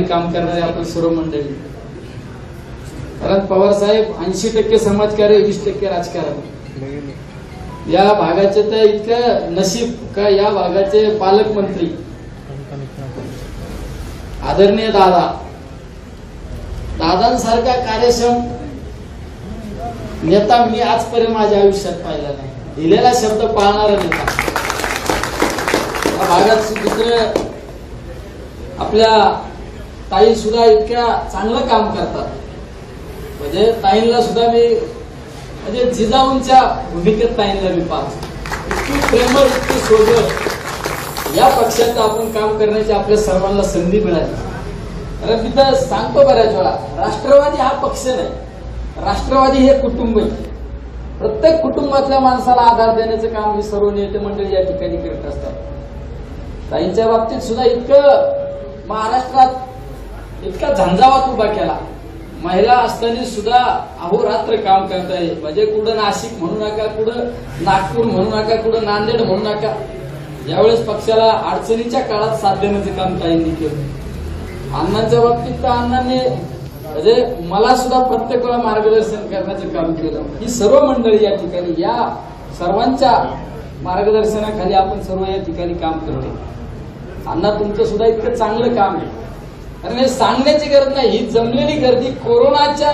काम करणारे आपण सर्व मंडळी. कारण पवार साहेब 80% समाजकार्य, 20% राजकारण. या भागाचे तर इतकं नशीब का या भागाचे पालकमंत्री आदरणीय दादांसारखा कार्यक्षम नेता मी आजपर्यंत माझ्या आयुष्यात पाहिला नाही. दिलेला शब्द पाळणारा नेता. या भागात दुसरे आपल्या ताई सुद्धा इतक्या चांगलं काम करतात. म्हणजे ताईंना सुद्धा मी म्हणजे जिजाऊंच्या भूमिकेत ताईंना मी पाहतो. इतकी प्रेमळ, इतकी सोबत या पक्षात आपण काम करण्याची आपल्या सर्वांना संधी मिळाली. कारण तिथं सांगतो बऱ्याच वेळा, राष्ट्रवादी हा पक्ष नाही, राष्ट्रवादी हे कुटुंब आहे. प्रत्येक कुटुंबातल्या माणसाला आधार देण्याचं काम ही सर्व नेते मंडळी या ठिकाणी करत असतात. ताईंच्या बाबतीत सुद्धा इतकं महाराष्ट्रात इतका झंझावात उभा केला. महिला असताना सुद्धा अहोरात्र काम करताय. म्हणजे कुठं नाशिक म्हणू नका, कुठं नागपूर म्हणू नका, कुठं नांदेड म्हणू नका. यावेळेस पक्षाला अडचणीच्या काळात साथ देण्याचं काम ताईंनी केलं. अण्णांच्या बाबतीत तर अण्णांनी म्हणजे मला सुद्धा प्रत्येक वेळा मार्गदर्शन करण्याचं काम केलं. ही सर्व मंडळी या ठिकाणी, या सर्वांच्या मार्गदर्शनाखाली आपण सर्व या ठिकाणी काम करतो. अण्णा तुमचं सुद्धा इतकं चांगलं काम आहे. कारण हे सांगण्याची गरज नाही, ही जमलेली गर्दी कोरोनाच्या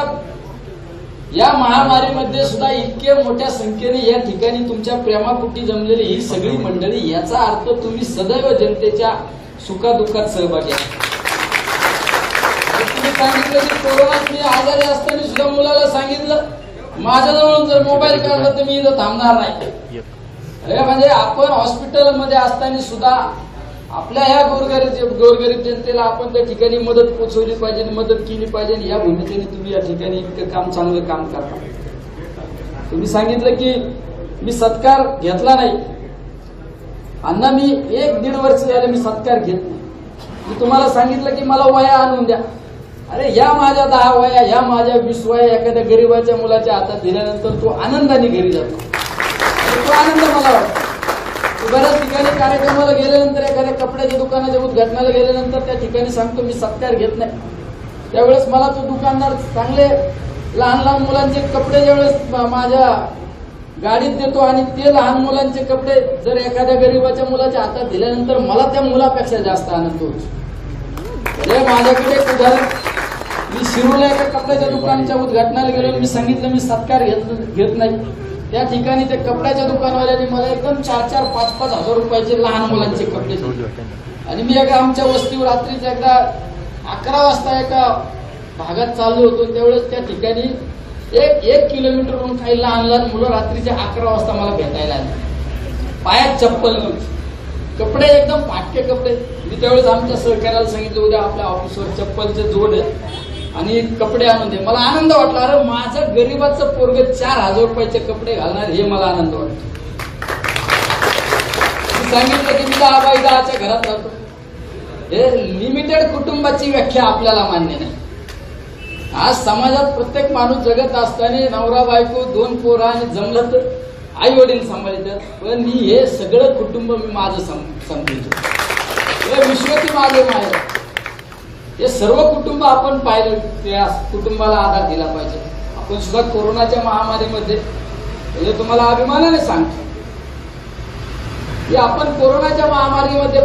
या महामारीमध्ये सुद्धा इतक्या मोठ्या संख्येने या ठिकाणी तुमच्या प्रेमापोटी जमलेली ही सगळी मंडळी, याचा अर्थ तुम्ही सदैव जनतेच्या सुखादुःखात सहभागी आहात. तुम्ही सांगितलं की कोरोनात मी आजारी असताना सुद्धा मुलाला सांगितलं माझ्याजवळ जर मोबाईल काढला तर मी इथं थांबणार नाही. म्हणजे आपण हॉस्पिटलमध्ये असताना सुद्धा आपल्या ह्या गोरगरीब जनतेला आपण त्या ठिकाणी मदत पोचवली पाहिजे, मदत केली पाहिजे. या भूमिकेने तुम्ही या ठिकाणी इतकं काम, चांगलं काम करता. तुम्ही सांगितलं की मी सत्कार घेतला नाही. अण्णा मी 1-1.5 वर्ष झाले मी सत्कार घेत नाही. मी तुम्हाला सांगितलं की मला वया आणून द्या. अरे या माझ्या 10 वया, या माझ्या 20 वया एखाद्या गरीबाच्या मुलाच्या हातात दिल्यानंतर तो आनंदाने घरी जातो. तो आनंद मला वाटतो. बऱ्याच ठिकाणी कार्यक्रमाला गेल्यानंतर, एखाद्या कपड्याच्या दुकानाच्या उद्घाटनाला गेल्यानंतर त्या ठिकाणी सांगतो मी सत्कार घेत नाही. त्यावेळेस मला तो दुकानदार चांगले लहान लहान मुलांचे कपडे ज्यावेळेस माझ्या गाडीत देतो आणि ते लहान मुलांचे कपडे जर एखाद्या गरीबाच्या मुलाच्या हातात दिल्यानंतर मला त्या मुलापेक्षा जास्त आनंद होतो. माझ्याकडे एक उदाहरण, मी शिरूरला एका कपड्याच्या दुकानाच्या उद्घाटनाला गेलो. मी सांगितलं मी सत्कार घेत नाही. त्या ठिकाणी त्या कपड्याच्या दुकानवाल्याने मला एकदम 4-4, 5-5 हजार रुपयाचे लहान मुलांचे कपडे दिले. आणि मी एका आमच्या वस्तीवर रात्रीच्या एकदा 11 वाजता एका भागात चाललो होतो. त्यावेळेस त्या ठिकाणी 1 किलोमीटरवरून काही लहान लहान मुलं रात्रीच्या 11 वाजता मला भेटायला आली. पायात चप्पल नव्हती, कपडे एकदम फाटके कपडे. मी त्यावेळेस आमच्या सहकार्याला सांगितलं उद्या आपल्या ऑफिसवर चप्पलचे जोड आहे आणि कपडे आणून दे. मला आनंद वाटला, अरे माझं गरीबाचं पोरग 4,000 रुपयाचे कपडे घालणार, हे मला आनंद वाटतो. सांगितलं की मी 10x10च्या घरात राहतो. हे लिमिटेड कुटुंबाची व्याख्या आपल्याला मान्य नाही. आज समाजात प्रत्येक माणूस जगत असताना नवरा बायको 2 पोरं आणि जमलं तर आई वडील सांभाळतात. पण मी हे सगळं कुटुंब मी माझं समजतो. हे विश्वती माझे माहेर. हे सर्व कुटुंब आपण पाहिलं, त्या कुटुंबाला आधार दिला पाहिजे. आपण सुद्धा कोरोनाच्या महामारीमध्ये म्हणजे तुम्हाला अभिमानाने सांगतो की आपण कोरोनाच्या महामारीमध्ये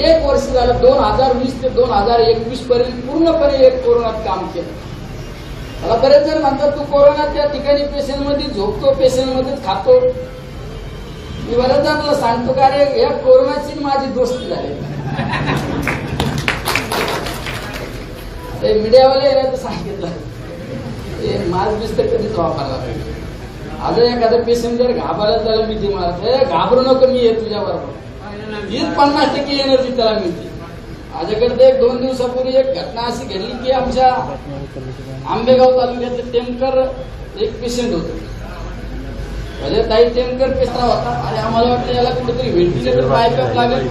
1 वर्ष झालं, 2020 ते 2021 पर्यंत पूर्णपणे एक कोरोनात काम केलं. मला बरेच जण म्हणतात तू कोरोना त्या ठिकाणी पेशंटमध्ये झोपतो, पेशंटमध्येच खातो. मी बऱ्याच जणांना सांगतो का रे या कोरोनाची माझी दोस्ती झाली. मीडियावाले तर सांगितलं मास्क बिस्क कधीच वापरला पाहिजे. आज एखादा पेशंट जर घाबरला त्याला मिठी मारत, घाबरू नको मी आहे तुझ्या बरोबर. हीच 50% एनर्जी त्याला मिळते. माझ्याकडे 1-2 दिवसापूर्वी एक घटना अशी घडली की आमच्या आंबेगाव तालुक्यातले टेमकर एक पेशंट होते. म्हणजे ताई टेमकर पेशंट होता आणि आम्हाला वाटलं याला कुठेतरी व्हेंटिलेटर बायकअप लागेल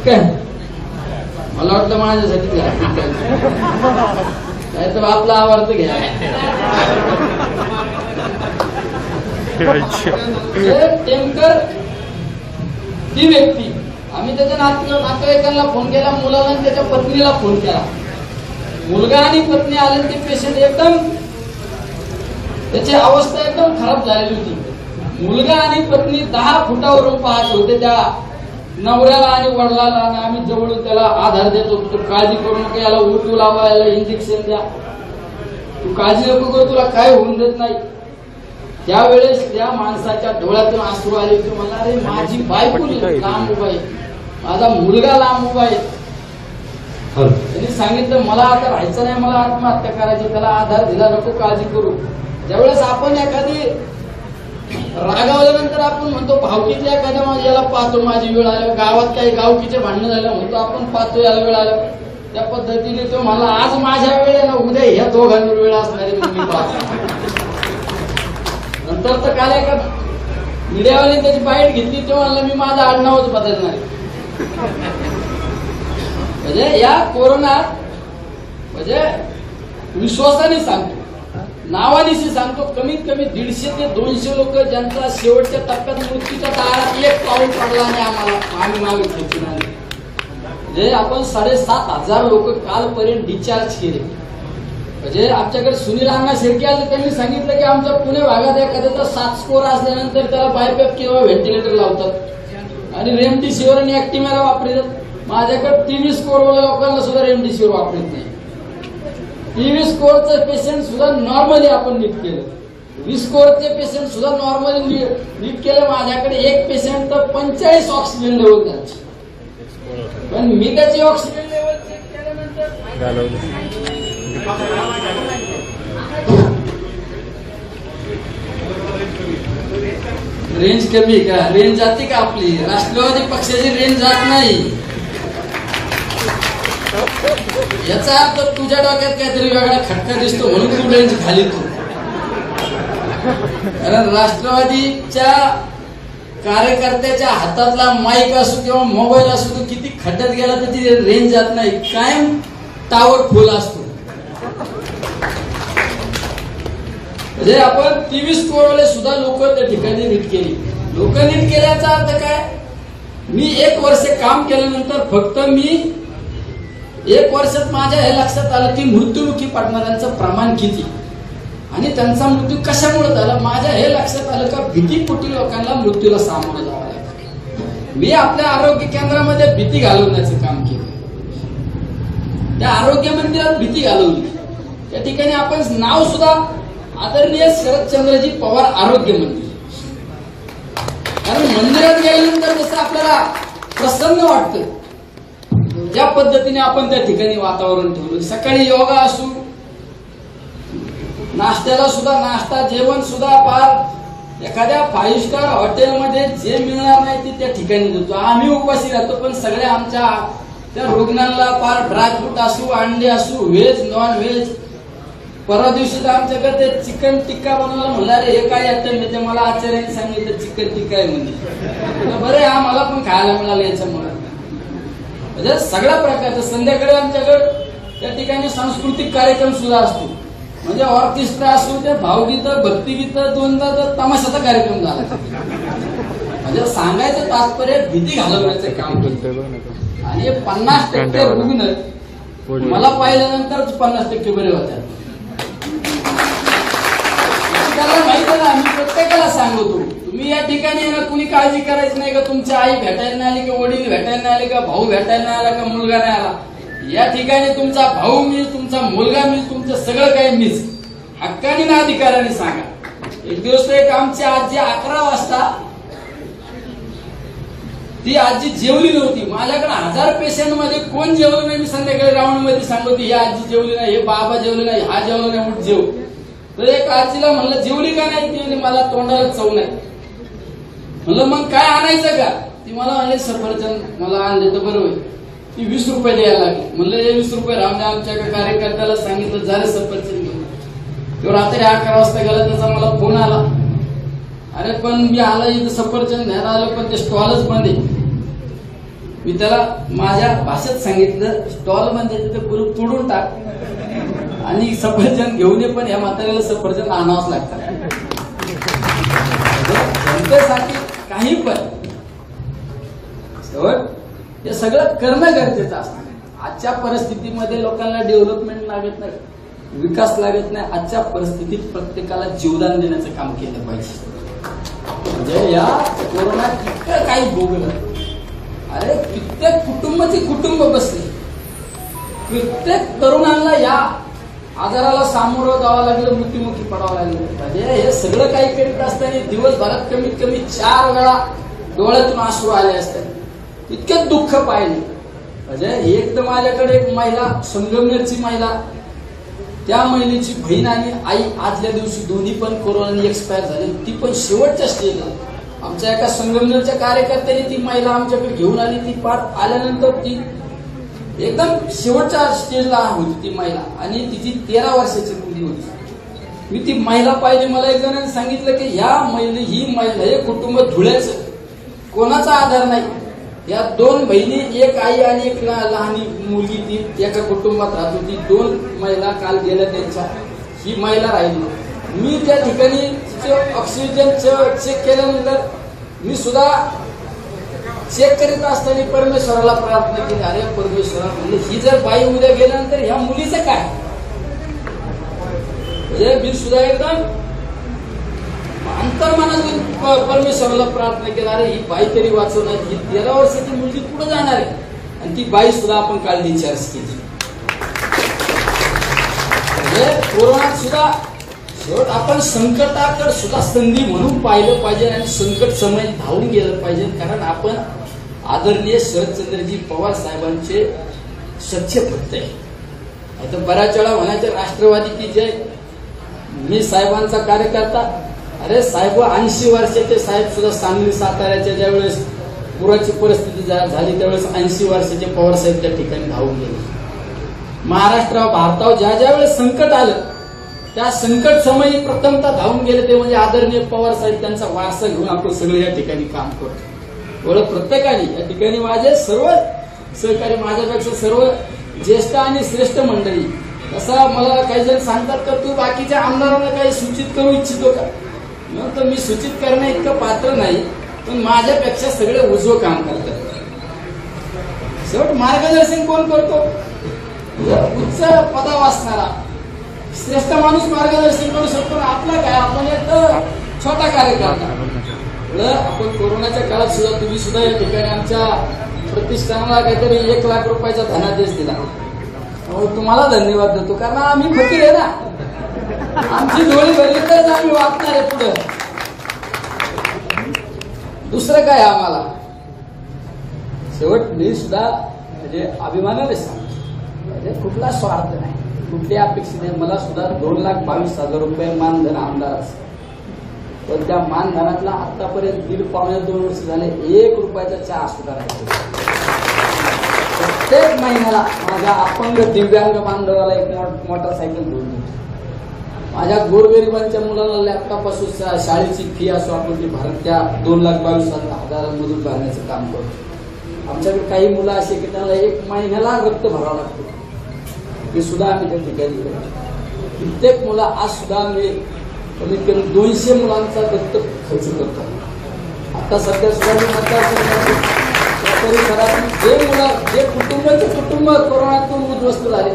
काय. मला वाटलं माझ्यासाठी काय तर आपला आवडतं घ्या. टेमकर ती व्यक्ती आम्ही त्याच्या नातेवाईकांना फोन केला, मुलाला आणि त्याच्या पत्नीला फोन केला. मुलगा आणि पत्नी आले, ते पेशंट एकदम त्याची अवस्था एकदम खराब झालेली होती. मुलगा आणि पत्नी 10 फुटावरून पाहत होते त्या नवऱ्याला आणि वडिलाला, आणि आम्ही जवळून त्याला आधार देत होतो. तू काळजी करू नका, याला उलटू लावा, याला इंजेक्शन द्या, तू काळजी नको करू, तुला काय होऊन देत नाही. त्यावेळेस त्या माणसाच्या डोळ्यातून अश्रू आले की मला, अरे माझी बायको लांब उभा आहे, माझा मुलगा लांब उभा आहे. त्यांनी सांगितलं मला आता राहायचं नाही, मला आत्महत्या करायची. त्याला आधार दिला, नको काळजी करू. ज्यावेळेस आपण एखादी रागावल्यानंतर आपण म्हणतो भावकीतल्या एखाद्या याला पाहतो, माझी वेळ आल्या, गावात काही गावकीचे भांडणं झालं म्हणतो आपण पाहतो याला वेळ आल्या. त्या पद्धतीने तो मला आज माझ्या वेळेला उद्या ह्या दोघांवर वेळ असणारी मी पाहतो. नंतर तर काल एका मीडियावाले त्याची बाईट घेतली, तेव्हा म्हणलं मी माझं आडनावच बदलणार. म्हणजे या कोरोनात म्हणजे विश्वासाने सांगतो, नावानिशी सांगतो, कमीत कमी 150 ते 200 लोक ज्यांचा शेवटच्या टप्प्यात मृत्यूच्या दारात एक पाऊल पडला नाही आम्हाला, आम्ही मागे खेचून आले. म्हणजे आपण 7,500 लोक कालपर्यंत डिस्चार्ज केले. म्हणजे आमच्याकडे सुनील अण्णा शेळके आले, त्यांनी सांगितलं की आमच्या पुणे भागात एखाद्याचा 7 स्कोर असल्यानंतर त्याला बायपॅप किंवा व्हेंटिलेटर लावतात आणि रेमडेसिवीर आणि ऍक्टिव्हरा वापरतात. माझ्याकडे 23 स्कोरवाल्या लोकांना सुद्धा रेमडेसिवीर वापरत नाही. 23 स्कोरचे पेशंट सुद्धा नॉर्मली आपण नीट केलं, 20 स्कोरचे पेशंट सुद्धा नॉर्मली नीट केलं. माझ्याकडे एक पेशंट तर 45 ऑक्सिजन लेवल द्यायची, पण मी त्याची ऑक्सिजन लेवल चेक केल्यानंतर रेंज कमी का, रेंज जाते का आपली? राष्ट्रवादी पक्षाची रेंज जात नाही. याचा अर्थ तुझ्या डोक्यात काहीतरी वेगळा खटका दिसतो म्हणून तू रेंज खाली तू. कारण राष्ट्रवादीच्या कार्यकर्त्याच्या हातातला माईक असू किंवा मोबाईल असू, तो किती खड्ड्यात गेला तर ती रेंज जात नाही, कायम टावर फुल असतो. म्हणजे आपण 23 स्कोरवाले सुद्धा लोक त्या ठिकाणी नीट केली. लोक नीट केल्याचा अर्थ काय? मी 1 वर्ष काम केल्यानंतर फक्त मी 1 वर्षात माझ्या हे लक्षात आलं की मृत्युमुखी पडणाऱ्यांचं प्रमाण किती आणि त्यांचा मृत्यू कशामुळे झाला. माझ्या हे लक्षात आलं का भीतीपोटी लोकांना मृत्यूला सामोरं जावं लागतं. मी आपल्या आरोग्य केंद्रामध्ये भीती घालवण्याचं काम केलं. त्या आरोग्य मंदिरात भीती घालवली. त्या ठिकाणी आपण नाव सुद्धा आदरणीय शरदचंद्रजी पवार आरोग्य मंदिर. कारण मंदिरात गेल्यानंतर जसं आपल्याला प्रसन्न वाटतं, ज्या पद्धतीने आपण त्या ठिकाणी वातावरण ठेवलं. सकाळी योगा असू, नाश्त्याला सुद्धा नाश्ता, जेवण सुद्धा फार एखाद्या 5 स्टार हॉटेलमध्ये जे मिळणार नाही ते त्या ठिकाणी देतो. आम्ही उपाशी राहतो, पण सगळ्या आमच्या त्या रुग्णांना फार ड्रायफ्रूट असू, अंडे असू, व्हेज नॉन व्हेज. परवा दिवशी तर आमच्याकडे ते चिकन टिक्का बनवला. म्हणलं अरे हे काय आयटम येते, मला आचार्याने सांगितलं चिकन टिक्का आहे म्हणजे. बरं आम्हाला पण खायला मिळालं याच्यामुळे. म्हणजे सगळ्या प्रकारचं. संध्याकाळी आमच्याकडे त्या ठिकाणी सांस्कृतिक कार्यक्रम सुद्धा असतो. म्हणजे ऑर्केस्ट्रा असू, ते भावगीतं, भक्तिगीतं, 2दा तर तमाशाचा कार्यक्रम झाला. म्हणजे सांगायचं तात्पर्य भीती घालवण्याचं काम करतो. आणि 50% रुग्ण मला पाहिल्यानंतरच 50% बरे होतात. त्याला माहिती आहे ना, मी प्रत्येकाला सांगतो तुम्ही या ठिकाणी ना कुणी काळजी करायची नाही का तुमची आई भेटायला नाही आली, का वडील भेटायला नाही आले, का भाऊ भेटायला नाही आला, का मुलगा नाही आला. या ठिकाणी तुमचा भाऊ मी, तुमचा मुलगा मी, तुमचं सगळं काही मीच. हक्काने ना अधिकाराने सांगा. एक दिवस एक आमची आजी 11 वाजता ती आजी जेवली नव्हती. माझ्याकडे 1000 पेशंट मध्ये कोण जेवलं नाही, मी संध्याकाळी राऊंड मध्ये सांगतो ही आजी जेवली नाही, हे बाबा जेवले नाही, हा जेवला नाही, उठ जेव. तर एक आजीला म्हणलं जेवली का नाही, ती मला तोंडाला चव नाही. म्हणलं मग काय आणायचं का, ती मला म्हणले सफरचंद. मला आणले तर बरोबर. ती 20 रुपये द्यायला लागली. म्हणलं हे 20 रुपये रामने आमच्या कार्यकर्त्याला सांगितलं झालं सफरचंद घेऊन. तेव्हा रात्री 11 वाजता गेला, त्याचा मला फोन आला. अरे पण मी आला इथं सफरचंद न्यायला आलो, पण ते स्टॉलच बंद आहे. मी त्याला माझ्या भाषेत सांगितलं स्टॉल बंद आहे तिथे तोडून टाक आणि सफरचंद घेऊन ये, पण या म्हाताऱ्याला सफरचंद आणावंच लागतं. जनतेसाठी काही पण हे सगळं करणं गरजेचं असतं. आजच्या परिस्थितीमध्ये लोकांना डेव्हलपमेंट लागत नाही, विकास लागत नाही. आजच्या परिस्थितीत प्रत्येकाला जीवदान देण्याचं काम केलं पाहिजे. म्हणजे या कोरोना कितकं काही भोगलं. अरे कित्येक कुटुंबाची कुटुंब बसले, कित्येक तरुणांना या आजाराला सामोरं जावं लागलं, मृत्युमुखी पडावं लागलं. म्हणजे हे सगळं काही करीत असताना दिवसभरात कमीत कमी 4 वेळा डोळ्यातून अश्रू आले असतात. इतके दुःख पाहिले. म्हणजे एकदम माझ्याकडे एक महिला, संगमनेरची महिला, त्या महिलेची बहीण आणि आई आदल्या दिवशी दोन्ही पण कोरोनाने एक्सपायर झाली. ती पण शेवटच्या स्टेजला. आमच्या एका संगमनेरच्या कार्यकर्त्याने ती महिला आमच्याकडे घेऊन आली. ती पार आल्यानंतर ती एकदम शेवटच्या स्टेजला होती ती महिला आणि तिची 13 वर्षाची मुलगी होती. मी ती महिला पाहिली. मला एक जणांनी सांगितलं की ही महिला हे कुटुंब धुळ्याचं, कोणाचा आधार नाही. या 2 बहिणी, एक आई आणि एक लहान मुलगी, ती एका कुटुंबात राहत होती. 2 महिला काल गेल्या त्यांच्या. ही महिला राहिली. मी त्या ठिकाणी ऑक्सिजन चेक केल्यानंतर मी सुद्धा चेक करीत असताना परमेश्वराला प्रार्थना केली. अरे परमेश्वरा, म्हणजे ही जर बाई उद्या गेल्यानंतर ह्या मुलीचं काय. म्हणजे मी सुद्धा एकदम अंतर्मनातून परमेश्वराला प्रार्थना केली. अरे ही बाई तरी वाचवणार. ही 13 वर्षाची मुलगी पुढे जाणार आहे आणि ती बाई सुद्धा आपण काल डिस्चार्ज केली. म्हणजे कोरोनात सुद्धा शेवट आपण संकटाकडे सुद्धा संधी म्हणून पाहिलं पाहिजे आणि संकट समय धावून गेलं पाहिजे. कारण आपण आदरणीय शरदचंद्रजी पवार साहेबांचे सच्चे भक्त आहे. आता बऱ्याच वेळा म्हणायचे राष्ट्रवादी की जय. मी साहेबांचा कार्यकर्ता. अरे साहेब 80 वर्षाचे साहेब सुद्धा सांगली साताऱ्याच्या ज्यावेळेस पुराची परिस्थिती झाली त्यावेळेस 80 वर्षाचे पवार साहेब त्या ठिकाणी धावून गेले. महाराष्ट्रावर, भारतावर ज्या वेळेस संकट आलं त्या संकट समयी प्रथमतः धावून गेले ते म्हणजे आदरणीय पवार साहेब. त्यांचा वारसा घेऊन आपण सगळे या ठिकाणी काम करतो. एवढं प्रत्येकाने या ठिकाणी माझे सर्व सहकारी, माझ्यापेक्षा सर्व ज्येष्ठ आणि श्रेष्ठ मंडळी. तसं मला काही जण सांगतात का तू बाकीच्या आमदारांना काही सूचित करू इच्छितो का. तर मी सूचित करण्या इतकं पात्र नाही, पण माझ्यापेक्षा सगळे उजवं काम करतात. शेवट मार्गदर्शन कोण करतो. उच्च पदावर असणारा श्रेष्ठ माणूस मार्गदर्शन करू शकतो. आपला काय, आपण एक छोटा कार्यकर्ता. आपण कोरोनाच्या काळात सुद्धा तुम्ही सुद्धा या ठिकाणी आमच्या प्रतिष्ठानाला काहीतरी 1 लाख रुपयाचा धनादेश दिला. तुम्हाला धन्यवाद देतो. कारण आम्ही फकीर आहे ना. आमची डोळी भरली तरच आम्ही वाचणार आहे पुढे. दुसरं काय आम्हाला. शेवट मी सुद्धा म्हणजे अभिमानाने सांगतो, म्हणजे कुठला स्वार्थ नाही, कुठली अपेक्षा नाही. मला सुद्धा 2,22,000 रुपये मानधन आमदार असतं. पण त्या मानधनातला आतापर्यंत 1.5-2 वर्ष झाले 1 रुपयाचा चहा सुद्धा नाही. प्रत्येक महिन्याला माझ्या अपंग दिव्यांग बांधवाला एक मोटरसायकल घेऊन देतो. माझ्या गोरगरिबांच्या मुलाला लॅपटॉप असो, शाळेची फी असो, आपण ती भारत त्या 2,22,000 मधून भरण्याचं काम करतो. आमच्याकडे काही मुलं असे की त्यांना 1 महिन्याला रक्त भरावं लागतं. हे सुद्धा आम्ही त्या ठिकाणी करतो. कित्येक मुलं आज सुद्धा आम्ही कमीत कमी 200 मुलांचा दत्तक खर्च करतो. आता सध्या सुद्धा मतदारसंघात परिसरात जे कुटुंब कोरोनातून उद्ध्वस्त झाले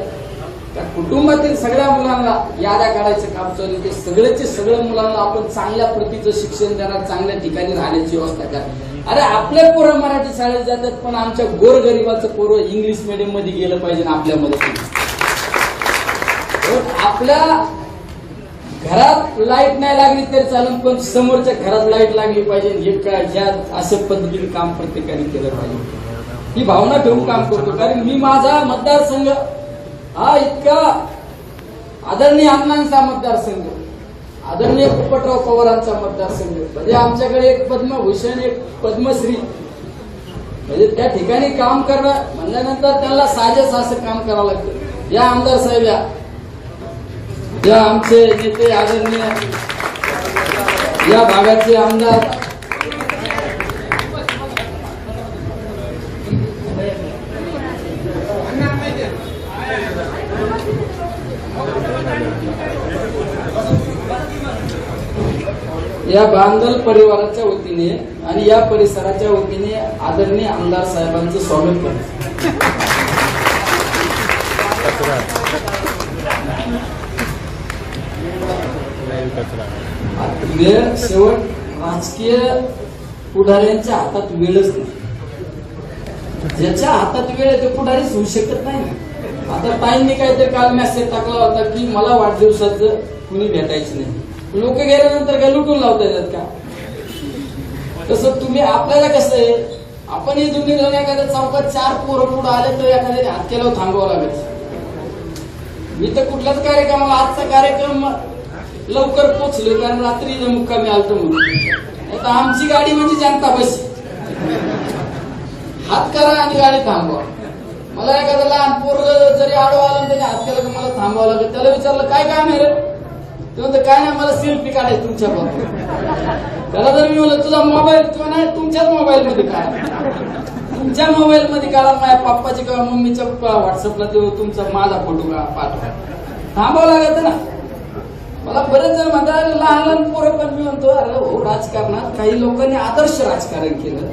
त्या कुटुंबातील सगळ्या मुलांना याद्या काढायचं काम चालू. ते सगळ्या मुलांना आपण चांगल्या प्रतीचं शिक्षण देणार, चांगल्या ठिकाणी राहण्याची व्यवस्था करा. अरे आपले पोरं मराठी शाळेत जातात, पण आमच्या गोरगरिबाचं पोरं इंग्लिश मीडियम मध्ये गेलं पाहिजे. आपल्यामध्ये आपल्या घरात लाईट नाही लागली तरी चालेल, पण समोरच्या घरात लाईट लागली पाहिजे. हे काय ह्या अशा पद्धतीने काम प्रत्येकाने केलं पाहिजे. ही भावना ठेवून काम करतो. कारण मी माझा मतदारसंघ हा इतका आदरणीय अण्णांचा मतदारसंघ, आदरणीय पोपटराव पवारांचा मतदारसंघ. म्हणजे आमच्याकडे एक पद्मभूषण, एक पद्मश्री, म्हणजे त्या ठिकाणी काम करणं म्हणल्यानंतर त्यांना साजेस असं काम करावं लागतं. या आमदार साहेब, या आमचे नेते आदरणीय या भागाचे आमदार, या बांदल परिवाराच्या वतीने आणि या परिसराच्या वतीने आदरणीय आमदार साहेबांचं स्वागत करतो. वेळ शेवट राजकीय पुढाऱ्यांच्या हातात वेळच नाही. ज्याच्या हातात वेळ आहे ते पुढारीच होऊ शकत नाही. आता ताईंनी काहीतरी काल मेसेज टाकला होता की मला वाढदिवसाचं कुणी भेटायचं नाही. लोक गेल्यानंतर काय लुटून लावता येतात का? तसं तुम्ही आपल्याला कसं आहे, आपण ही दोन्ही जण एखाद्या चौकात 4 पोरं पुढे आले तर एखाद्याने हात केल्यावर थांबवावं लागेल. मी तर कुठल्याच कार्यक्रमाला आजचा कार्यक्रम लवकर पोचलो कारण रात्री मुक्कामी आलतो म्हणून. आता आमची गाडी म्हणजे जनता बस, हात करा आणि गाडी थांबवा. मला एखादा लहान पोरग जरी आडवा आला त्याने हात केला की मला थांबवावं लागेल. त्याला विचारलं काय काम आहे रे, ते म्हणतं काय नाही मला सेल्फी काढायची तुमच्या बरोबर. त्याला जर मी म्हणलं तुझा मोबाईल किंवा नाही तुमच्याच मोबाईल मध्ये काढा, तुमच्या मोबाईल मध्ये काढा, माझ्या पप्पाची किंवा मम्मीच्या व्हॉट्सअपला ते तुमचा माझा फोटो पाठवा. थांबावं लागत ना. मला बरेच जण म्हणतात लहान लहान पोरं, पण मी म्हणतो अरे हो राजकारणात काही लोकांनी आदर्श राजकारण केलं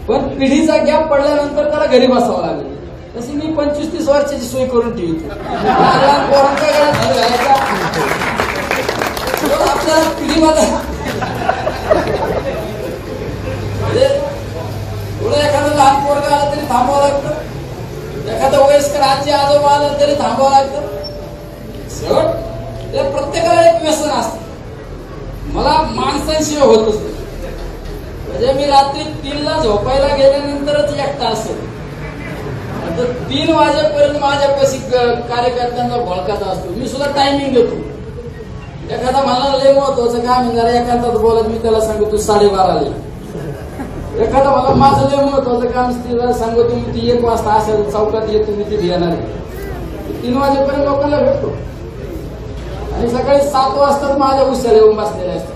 पण पिढीचा गॅप पडल्यानंतर त्याला घरी बसावं लागेल. तशी मी 25-30 वर्षाची सोय करून ठेवतो. लहान लहान पोरांच्या घरात घालायचा आपल्याला पिढी बघा. थोडं एखादं लहान पोरगा आलं तरी थांबावं लागतं, एखादं वयस्कर आजी आजोबा आलं तरी थांबावं लागतं. शेवट ते प्रत्येकाला एक व्यसन असतं. मला माणसांशिवाय होतच नाही. म्हणजे मी रात्री 3ला झोपायला गेल्यानंतरच एकटा असेल तर 3 वाजेपर्यंत माझ्यापाशी कार्यकर्त्यांचा भडकाचा असतो. मी सुद्धा टायमिंग देतो. एखादा मला लय महत्वाचं काम येणार एखादा बोलत मी त्याला सांगतो 12:30. एखादा मला माझं लय महत्वाचं काम तिला सांगतो मी ती 1 वाजता असेल चौकात येतो मी तिथे येणार आहे. 3 वाजेपर्यंत लोकांना भेटतो आणि सकाळी 7 वाजताच माझ्या उशाला येऊन बसलेले असतात.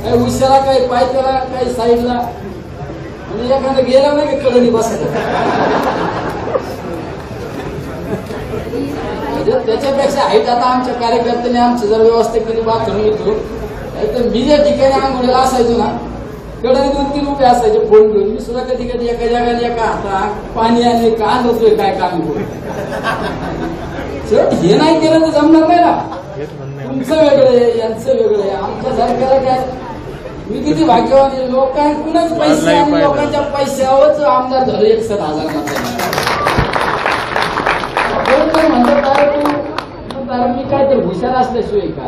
काही उशाला काही पायथ्याला काही साईडला म्हणजे एखादं गेला नाही की कडणी बसत. त्याच्यापेक्षा हाईट आता आमच्या कार्यकर्त्यांनी आमची जर व्यवस्था केली बाथरूम येतो तर मी ज्या ठिकाणी आंघोळीला असायचो ना कडे 2-3 रुपये असायचे फोन घेऊन मी सुद्धा कधी कधी एका जगाला एका हातात पाणी आणि का नसतोय काय काम करून. हे नाही केलं तर जमणार नाही ना. तुमचं वेगळं आहे यांचं वेगळं आहे. आमच्या सरकारला काय मी किती भाग्यवान आहे. लोकांकडूनच पैसे आणि लोकांच्या पैशावरच आमदार झालं 61,000 म्हणतात काय तू मी काय तर हुशार असल्याशिवाय का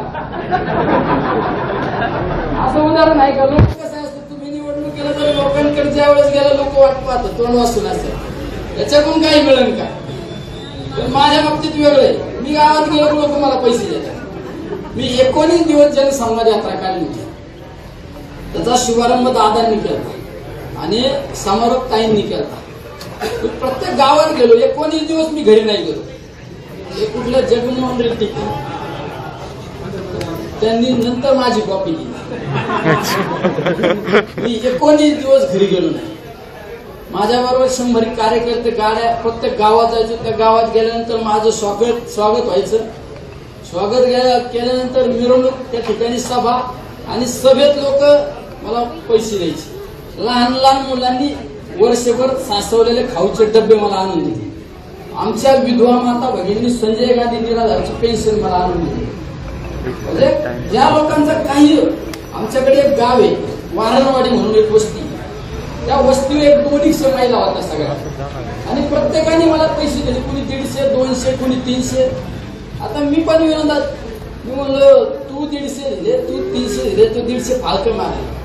असं उदाहरण आहे का. लोक कसं असतं तुम्ही निवडणूक केलं तर लोकांकडे ज्या वेळेस गेला लोक वाट पाहतात तोंड वाचून असेल याच्याकडून काही मिळेल का. पण माझ्या बाबतीत वेगळं आहे. मी गावात गेलो लोक मला पैसे देतात. मी 19 दिवस जनसंवाद यात्रा काढली होती. त्याचा शुभारंभ दादांनी केला आणि समारोप ताईंनी केला. प्रत्येक गावात गेलो. 19 दिवस मी घरी नाही गेलो. हे कुठलं जगनमोहन रेड्डी त्यांनी नंतर माझी कॉपी केली. मी 19 दिवस घरी गेलो नाही. माझ्याबरोबर 100 कार्यकर्ते गाड्या प्रत्येक गावात जायचो. त्या गावात गेल्यानंतर माझं स्वागत व्हायचं. स्वागत केल्यानंतर मिरवणूक, त्या ठिकाणी सभा आणि सभेत लोक मला पैसे द्यायचे. लहान लहान मुलांनी वर्षभर साचवलेले खाऊचे डबे मला आणून दिले. आमच्या विधवा माता भगिनी संजय गांधी निराधारची पेन्शन मला आणून दिली. म्हणजे ज्या लोकांचं काही आमच्याकडे एक गाव आहे वारणवाडी म्हणून एक वस्ती. त्या वस्तीवर 100-200 महिला होत्या सगळ्या आणि प्रत्येकाने मला पैसे दिले. कुणी 150, 200, कुणी 300. आता मी पण विरोधात मी म्हणलो तू 150 दिले, तू 300 दिले, तू 150 फालकं मारले.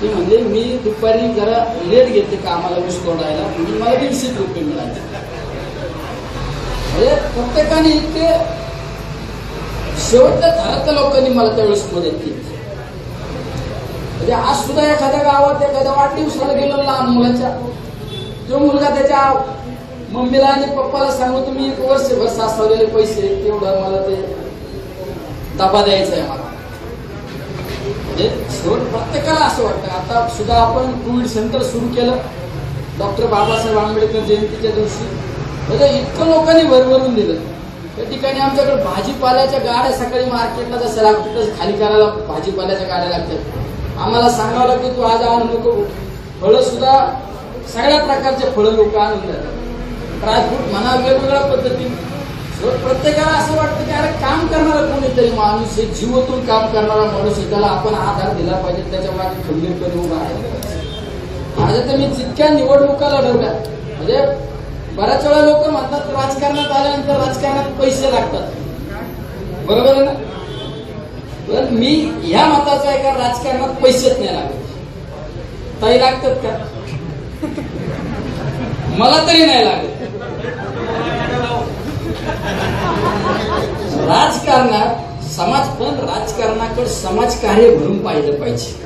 ते म्हणजे मी दुपारी जरा लेट घेते कामाला ऊस तोडायला म्हणजे मला 150 रुपये मिळाले. म्हणजे प्रत्येकाने इतके शेवटच्या थरातल्या लोकांनी मला त्यावेळेस मदत केली. म्हणजे आज सुद्धा एखाद्या गावात एखाद्या वाढदिवसाला गेलो लहान मुलाच्या, जो मुलगा त्याच्या मम्मीला आणि पप्पाला सांगू तुम्ही 1 वर्षभर साचवलेले पैसे तेवढं मला ते डबा द्यायचा आहे मला. म्हणजे शेवट प्रत्येकाला असं वाटतं. आता सुद्धा आपण कोविड सेंटर सुरू केलं डॉक्टर बाबासाहेब आंबेडकर जयंतीच्या दिवशी. म्हणजे इतकं लोकांनी भरभरून दिलं. त्या ठिकाणी आमच्याकडे भाजीपाल्याच्या गाड्या सकाळी मार्केटला जसं लागतात तसं खाली करायला भाजीपाल्याच्या गाड्या लागतात. आम्हाला सांगावं लागतं तू आज आणू नको. फळं सुद्धा सगळ्या प्रकारचे फळं लोक आणून देतात. ड्रायफ्रूट म्हणा वेगवेगळ्या पद्धतीने. प्रत्येकाला असं वाटतं की अरे काम करणारा कोणीतरी माणूस आहे, जीवातून काम करणारा माणूस आहे, त्याला आपण आधार दिला पाहिजे, त्याच्या मागे खंबीरपणे उभा आहे. माझ्या तर मी जितक्या निवडणुका लढवल्या म्हणजे बऱ्याच वेळा लोक म्हणतात राजकारणात आल्यानंतर राजकारणात पैसे लागतात, बरोबर आहे ना. पण मी ह्या मताचा आहे का राजकारणात पैसेच नाही लागत. ताई लागतात का? मला तरी नाही लागत. राजकारणात समाज पण राजकारणाकडे समाजकार्य म्हणून पाहिलं पाहिजे.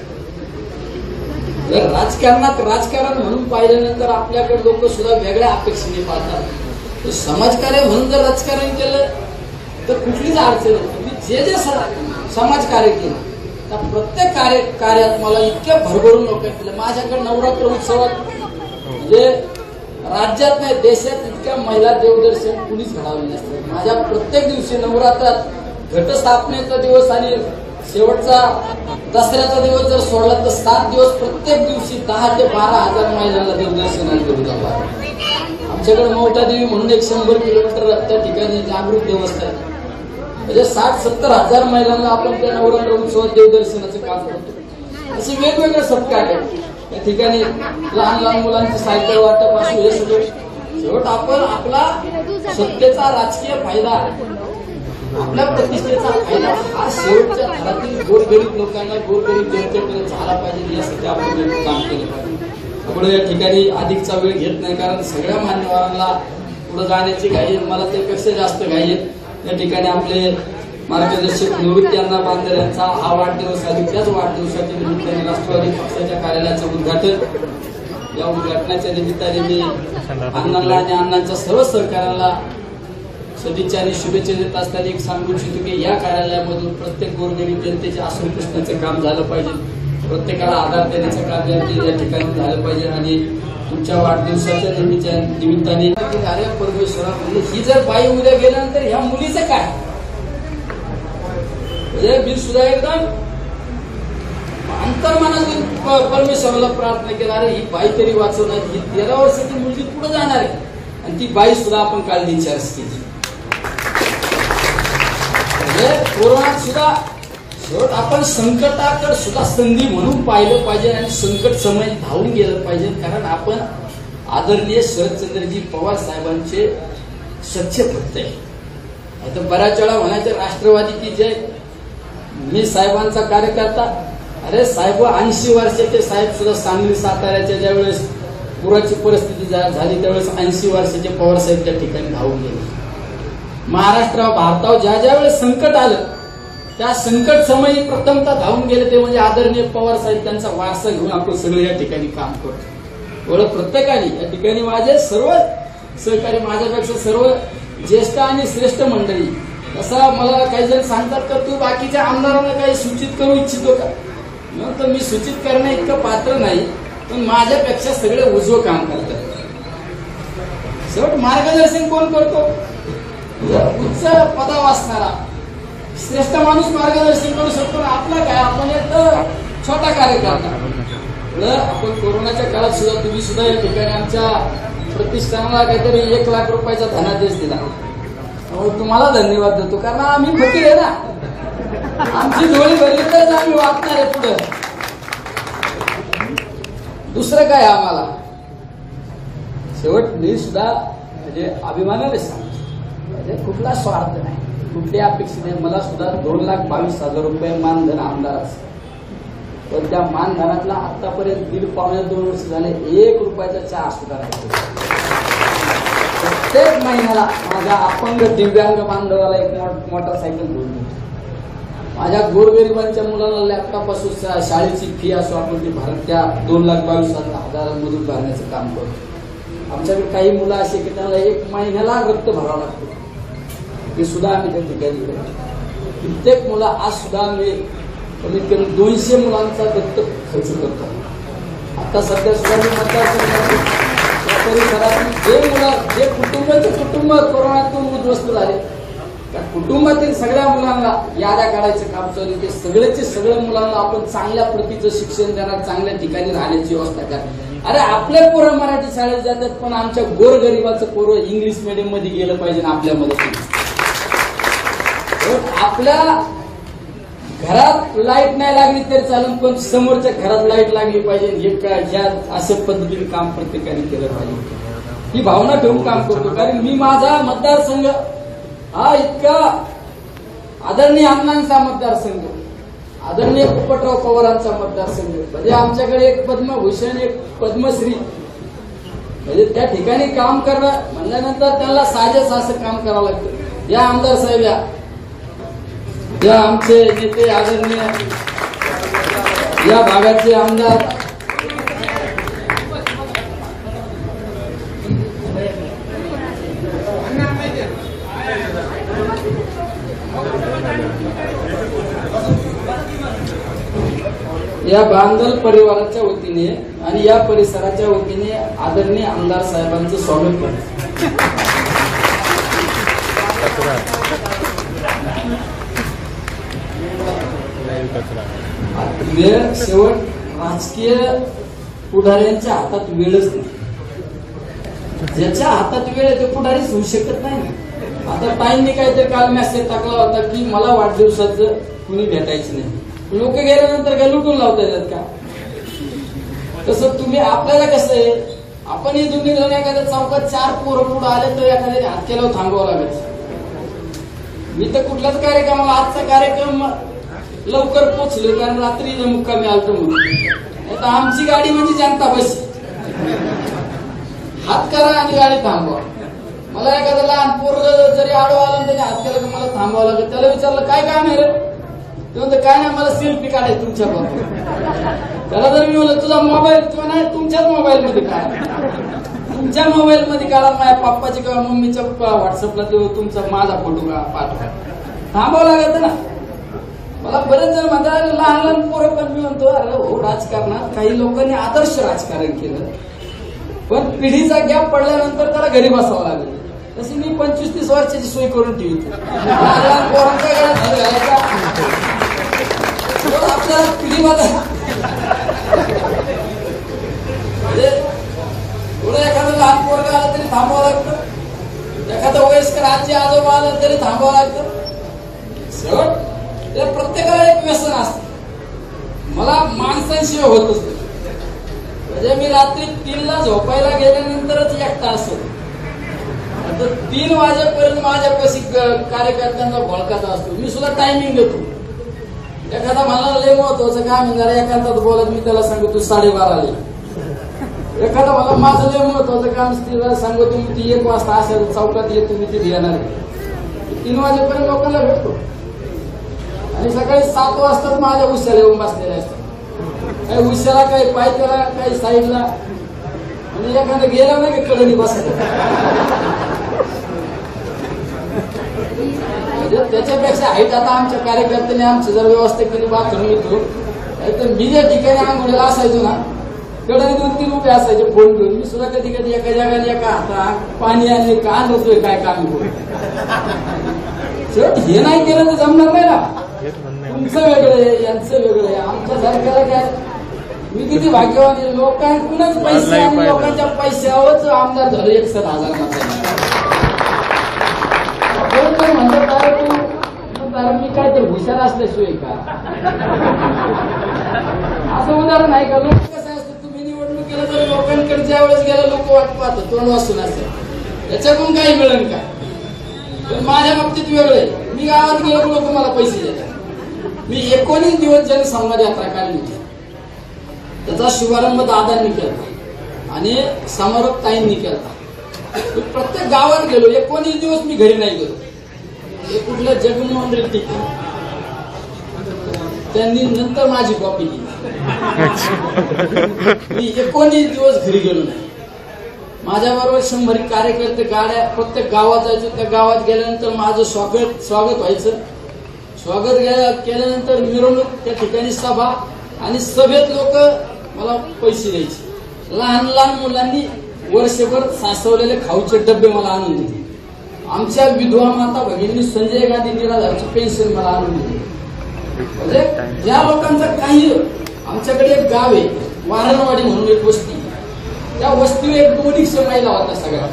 जर राजकारणात राजकारण म्हणून पाहिल्यानंतर आपल्याकडे लोक सुद्धा वेगळ्या अपेक्षेने पाहतात. समाजकार्य म्हणून जर राजकारण केलं तर कुठलीच अडचण नाही. तुम्ही जे समाजकार्य केलं त्या प्रत्येक कार्यात मला इतक्या भरभरून लोक केलं. माझ्याकडे नवरात्र उत्सवात म्हणजे राज्यात नाही देशात इतक्या महिला देवदर्शन कुणीच घडवले नसते. माझ्या प्रत्येक दिवशी नवरात्रात घटस्थापनेचा दिवस आणि शेवटचा दसऱ्याचा दिवस जर सोडला तर 7 दिवस प्रत्येक दिवशी 10,000 ते 12,000 महिलांना देवदर्शनाला घेऊन जातात. आमच्याकडे मोठा देवी म्हणून 100 किलोमीटर त्या ठिकाणी जागृत देवस्थान म्हणजे 60-70 हजार महिलांना आपण त्या नवरात्र उत्सवात देवदर्शनाचं काम करतो. असे वेगवेगळे सत्कार आहेत. या ठिकाणी लहान लहान मुलांची सायकल वाटप असू हे सगळं शेवट आपण आपला सत्तेचा राजकीय फायदा आपल्या प्रतिष्ठेचा फायदा हा शेवटच्या घरातील गोरगरीब लोकांना गोरगरीब जनतेपर्यंत झाला पाहिजे यासाठी आपण काम केलं पाहिजे. पुढे या ठिकाणी अधिकचा वेळ घेत नाही कारण सगळ्या मान्यवरांना पुढे जाण्याची घाई मला त्यापेक्षा जास्त घाई आहे. या ठिकाणी आपले मार्गदर्शक निवृत्ती अण्णा बांदर यांचा हा वाढदिवस आहे. त्याच वाढदिवसाच्या निमित्ताने राष्ट्रवादी पक्षाच्या कार्यालयाचं उद्घाटन. या उद्घाटनाच्या निमित्ताने मी अण्णांना आणि अण्णांच्या सर्व सहकार्याला सदिच्छा आणि शुभेच्छा देत असताना एक सांगू इच्छितो की या कार्यालयामधून प्रत्येक गोरगरीब जनतेचे आसून प्रश्नाचं काम झालं पाहिजे. प्रत्येकाला आधार देण्याचं काम या ठिकाणी झालं पाहिजे. आणि तुमच्या वाढदिवसाच्या निमित्ताने अरे परमेश्वरा म्हणजे ही जर बाई उद्या गेल्यानंतर ह्या मुलीचं काय म्हणजे मी सुद्धा एकदम अंतर्मनातून परमेश्वराला प्रार्थना केला अरे ही बाई तरी वाचवणार. ही 13 वर्षाची मुलगी पुढे जाणार आहे आणि ती बाई सुद्धा आपण काळजी चार्ज केली. म्हणजे कोरोनात सुद्धा शेवट आपण संकटाकडे सुद्धा संधी म्हणून पाहिलं पाहिजे आणि संकट समय धावून गेलं पाहिजे. कारण आपण आदरणीय शरदचंद्रजी पवार साहेबांचे सच्चे भक्त आहे. आता बऱ्याच वेळा म्हणायचं राष्ट्रवादी की जय. मी साहेबांचा कार्यकर्ता. अरे साहेब 80 वर्षाचे साहेब सुद्धा सांगली साताऱ्याच्या ज्यावेळेस पुराची परिस्थिती झाली त्यावेळेस 80 वर्षाचे पवार साहेब त्या ठिकाणी धावून गेले. महाराष्ट्र भारतावर ज्या ज्यावेळेस संकट आलं त्या संकट समयी प्रथमतः धावून गेले ते म्हणजे आदरणीय पवार साहेब. त्यांचा वारसा घेऊन आपण सगळे या ठिकाणी काम करतो. एवढं प्रत्येकाने या ठिकाणी माझे सर्व सहकारी माझ्यापेक्षा सर्व ज्येष्ठ आणि श्रेष्ठ मंडळी. तसा मला काही जण सांगतात का तू बाकीच्या आमदारांना काही सूचित करू इच्छितो का. तर मी सूचित करण्या इतकं पात्र नाही पण माझ्यापेक्षा सगळे उजवं काम करतात. शेवट मार्गदर्शन कोण करतो उच्च पदा वाचणारा श्रेष्ठ माणूस मार्गदर्शन करू शकतो. आपला काय आपण एक छोटा कार्यकर्ता. आपण कोरोनाच्या काळात सुद्धा तुम्ही सुद्धा या ठिकाणी आमच्या प्रतिष्ठानाला काहीतरी 1 लाख रुपयाचा धनादेश दिला. तुम्हाला धन्यवाद देतो कारण आम्ही फकीर आहे ना. आमची डोळी भरली तरच आम्ही वाचणार आहे पुढे. दुसरं काय आम्हाला शेवट मी सुद्धा म्हणजे अभिमानाने सांगतो म्हणजे कुठला स्वार्थ नाही कुठली अपेक्षा नाही. मला सुद्धा 2,22,000 रुपये मानधन आमदाराचं. पण त्या मानधनातला आतापर्यंत 1.5-2 वर्ष झाले 1 रुपयाचा चहा सुद्धा नाही. प्रत्येक महिन्याला माझ्या अपंग दिव्यांग बांधवाला एक मोटरसायकल घेऊन देतो. माझ्या गोरगरिबांच्या मुलांना लॅपटॉप असो शाळेची फी असो आपण ती भरत त्या 2,22,000 मधून भरण्याचं काम करतो. आमच्याकडे काही मुलं असे की त्यांना 1 महिन्याला रक्त भरावं लागतं. ते सुद्धा आम्ही त्या ठिकाणी करतो. कित्येक मुलं आज सुद्धा आम्ही कमीत कमी 200 मुलांचा दत्तक खर्च करतो. आता सध्या सुद्धा मी मतदारसंघात परिसरातील जे मुलं जे कुटुंब कोरोनातून उद्ध्वस्त झाले त्या कुटुंबातील सगळ्या मुलांना याद्या काढायचं काम चालू आहे. ते सगळ्याचे सगळ्या मुलांना आपण चांगल्या प्रतीचं शिक्षण देणार, चांगल्या ठिकाणी राहण्याची व्यवस्था करा. अरे आपले पोरं मराठी शाळेत जातात, पण आमच्या गोरगरिबाचं पोरं इंग्लिश मीडियम मध्ये गेलं पाहिजे ना आपल्यामध्ये. आपल्या घरात लाईट नाही लागली तरी चालेल, पण समोरच्या घरात लाईट लागली पाहिजे. हे काय ह्या अशा पद्धतीने काम प्रत्येकाने केलं पाहिजे, ही भावना ठेवून काम करतो. कारण मी माझा मतदारसंघ हा इतका आदरणीय अण्णांचा मतदारसंघ, आदरणीय पोपटराव पवारांचा मतदारसंघ, म्हणजे आमच्याकडे एक पद्मभूषण, एक पद्मश्री, म्हणजे त्या ठिकाणी काम करणं म्हणल्यानंतर त्यांना साजेस असं काम करावं लागतं. या आमदार साहेब, या आमचे नेते आदरणीय या भागाचे आमदार, या बांदल परिवाराच्या वतीने आणि या परिसराच्या वतीने आदरणीय आमदार साहेबांचं स्वागत करतो. वेळ शेवट राजकीय पुढाऱ्यांच्या हातात वेळच नाही. ज्याच्या हातात वेळ आहे ते पुढारीच होऊ शकत नाही ना. आता टाइमने काहीतरी काल मेसेज टाकला होता की मला वाढदिवसाचं कुणी भेटायचं नाही. लोक गेल्यानंतर काय लुटून लावता येतात का? तसं तुम्ही आपल्याला कसं आहे, आपण ही दोन्ही जण एखाद्या चौकात 4 पोरं पुढे आले तर एखाद्याने हात केल्यावर थांबवावं लागायचं. मी तर कुठल्याच कार्यक्रमाला, आजचा कार्यक्रम लवकर पोचलो कारण रात्री मुक्कामी आलतो म्हणून. आता आमची गाडी म्हणजे जनता बस, हात करा आणि गाडी थांबवा. मला एखादा लहान पोरं जरी आडवा आलं त्याने हात केला की मला थांबवावं लागेल. त्याला विचारलं काय काम आहे रे, ते म्हणतं काय नाही मला सेल्फी काढायची तुमच्या बरोबर. त्याला जर मी म्हणलं तुझा मोबाईल किंवा नाही तुमच्याच मोबाईल मध्ये काढा, तुमच्या मोबाईल मध्ये काढा, माझ्या पप्पाची किंवा मम्मीच्या व्हॉट्सअपला तुमचा माझा फोटो पाठवा. थांबावं लागत ना. मला बरेच जण म्हणतात लहान लहान पोरं, पण मी म्हणतो अरे हो राजकारणात काही लोकांनी आदर्श राजकारण केलं, पण पिढीचा गॅप पडल्यानंतर त्याला घरी बसावं लागलं. तशी मी 25-30 वर्षाची सोय करून ठेवली. लहान पोरांच्या घरात आपल्याला पिढीमध्ये पुढे एखादं लहान पोरग आलं तरी थांबावं लागतं, एखादं वयस्कर आजी आजोबा आलं तरी थांबावं लागतं. शेवट प्रत्येकाला एक व्यसन असतं. मला माणसांशिवाय होतच नाही. म्हणजे मी रात्री 3ला झोपायला गेल्यानंतरच एकटा असतो. 3 वाजेपर्यंत माझ्यापाशी कार्यकर्त्यांचा घोळकाचा असतो. मी सुद्धा टायमिंग देतो. एखादा मला लय महत्वाचं काम जरा एखादा बोलत मी त्याला सांगतो 12:30. एखादा मला माझं लय महत्वाचं काम तिला सांगतो मी ती 1 वाजता असेल चौकात येतो, मी तिथे येणार. 3 वाजेपर्यंत लोकांना भेटतो आणि सकाळी 7 वाजताच माझ्या उश्याला येऊन बसलेले असतात. काही उश्याला, काही पायथ्याला, काही साईडला, आणि एखादा गेला नाही का कडनी बसत. त्याच्यापेक्षा हाईट आता आमच्या कार्यकर्त्यांनी आमची जर व्यवस्था केली बाथरूम येतो, तर मी ज्या ठिकाणी आंघोळीला असायचो ना कडे 2-3 रुपये असायचे फोन घेऊन. मी सुद्धा कधी कधी एका जगाने एका हातात पाणी आणि का नव्हतोय काय काम करू. शेवट हे नाही केलं तर जमणार नाही ना. तुमचं वेगळं आहे, यांचं वेगळं आहे. आमच्या सरकारला काय, मी किती भाग्यवान आहे. लोकांकडूनच पैसे आणि लोकांच्या पैशावरच आमदार झालं 61,000 म्हणतात अरे मी काय तर हुशार असल्याशिवाय का असं उदाहरण आहे का. लोक कसं असतं, तुम्ही निवडणूक केलं तर लोकांकडे ज्या वेळेस गेलं लोक वाट पाहतात तोंड वाचून असेल याच्याकडून काही मिळेल का. पण माझ्या बाबतीत वेगळं आहे. मी गावात गेलो की लोक मला पैसे देतात. मी 19 दिवस जनसंवाद यात्रा काढली होती. त्याचा शुभारंभ दादांनी केला आणि समारोप ताईंनी केला. प्रत्येक गावात गेलो. 19 दिवस मी घरी नाही गेलो. हे कुठलं जगनमोहन रेड्डी त्यांनी नंतर माझी कॉपी केली. मी 19 दिवस घरी गेलो नाही. माझ्याबरोबर 100 कार्यकर्ते गाड्या प्रत्येक गावात जायचो. त्या गावात गेल्यानंतर माझं स्वागत व्हायचं. स्वागत केल्यानंतर मिरवणूक, त्या ठिकाणी सभा, आणि सभेत लोक मला पैसे द्यायचे. लहान लहान मुलांनी वर्षभर साचवलेले खाऊचे डबे मला आणून दिले. आमच्या विधवा माता भगिनी संजय गांधी निराधारची पेन्शन मला आणून दिली. म्हणजे ज्या लोकांचं काही, आमच्याकडे एक गाव आहे वारणवाडी म्हणून एक वस्ती, त्या वस्तीवर एक 200 महिला होत्या सगळ्या,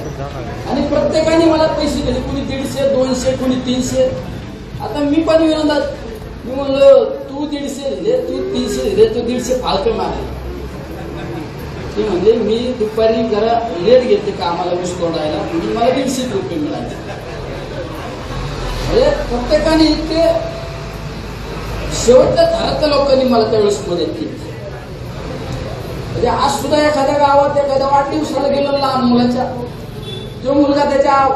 आणि प्रत्येकाने मला पैसे दिले, कुणी 150, 200, कुणी 300. आता मी पण विरोधात, मी म्हणलो तू 150 दिले, तू 300 दिले, तू 150 फालकं मारले. ती म्हणजे मी दुपारी जरा लेट घेते कामाला ऊस तोडायला, म्हणजे मला 150 रुपये मिळाले. म्हणजे प्रत्येकाने इतके शेवटच्या थराच्या लोकांनी मला त्यावेळेस मदत केली. म्हणजे आज सुद्धा एखाद्या गावात एखाद्या वाढदिवसाला गेलो लहान मुलाच्या, तो मुलगा त्याच्या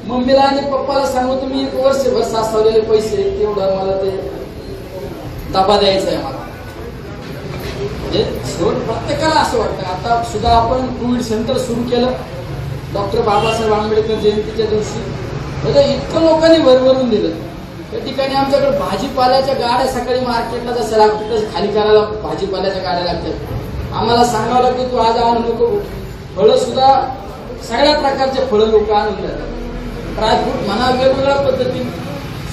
मम्मीला आणि पप्पाला सांगू तुम्ही 1 वर्षभर साचवलेले पैसे तेवढं मला ते डबा द्यायचा आहे मला. म्हणजे शेवट प्रत्येकाला असं वाटतं. आता सुद्धा आपण कोविड सेंटर सुरू केलं डॉक्टर बाबासाहेब आंबेडकर जयंतीच्या दिवशी, म्हणजे इतकं लोकांनी भरभरून दिलं. त्या ठिकाणी आमच्याकडे भाजीपाल्याच्या गाड्या सकाळी मार्केटला जसं लागतं तसं खाली करायला भाजीपाल्याच्या गाड्या लागतात. आम्हाला सांगावं लागतं तू आज आणू नको. फळं सुद्धा सगळ्या प्रकारचे फळं लोक आणून देतात, ड्रायफ्रूट म्हणा, वेगवेगळ्या पद्धतीने.